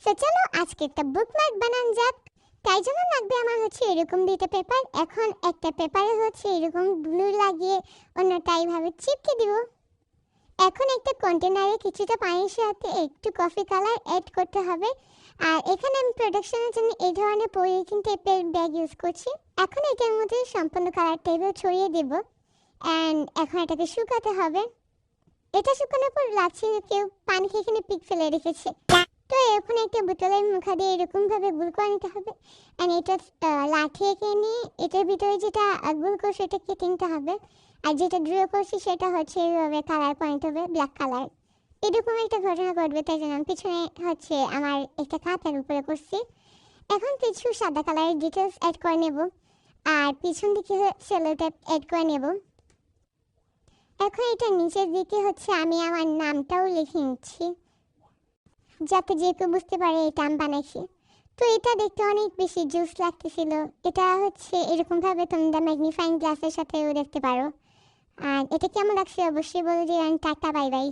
So চলো আজকে একটা বুকমার্ক বানান যাক। তাই জন্য লাগবে আমার এরকম দুইটা পেপার। এখন একটা পেপারে এরকম ব্লু লাগিয়ে অন্যটা এইভাবে চিপকে দিব। এখন একটা কন্টেনারে কিছুটা পানির সাথে একটু কফি কালার অ্যাড করতে হবে। আর এখানে আমি প্রোডাকশনের জন্য এই ধরনের পলিথিন টেপের ব্যাগ ইউজ করছি। এখন এটার মধ্যে সম্পূর্ণ কালারটা এভাবে ছড়িয়ে দেব। অ্যান্ড এখন এটাকে শুকাতে হবে। এটা শুকানোর পর লাগছে কেউ পানি খেয়ে এখানে পিক ফেলে রেখেছে। তো এখন একটা বোতলের মুখা দিয়ে এরকমভাবে গুল করে নিতে হবে। অ্যান্ড এটা লাঠি এঁকে নিয়ে এটার ভিতরে যেটা গুল করছে এটা কেটে নিতে হবে। আর যেটা ড্র করছি সেটা এইভাবে কালার করে নিতে হবে, ব্ল্যাক কালার। এরকম একটা ঘটনা ঘটবে, তাই জন্য আমি পিছনে আমার একটা খাতার উপরে করছি। এখন কিছু সাদা কালারের ডিটেলস অ্যাড করে নেব। আর পিছন দিকে সেলোটা অ্যাড করে নেব। এখন এটা নিচের দিকে আমি আমার নামটাও লিখে নিচ্ছি, যাতে যে কেউ বুঝতে পারে এটা আমি বানাইছি। তো এটা দেখতে অনেক বেশি জুস লাগতেছিল। এটা এরকমভাবে তোমরা ম্যাগনিফাইং গ্লাসের সাথেও দেখতে পারো। আর এটা কেমন লাগছে অবশ্যই বলে দিও। Tata, bye bye.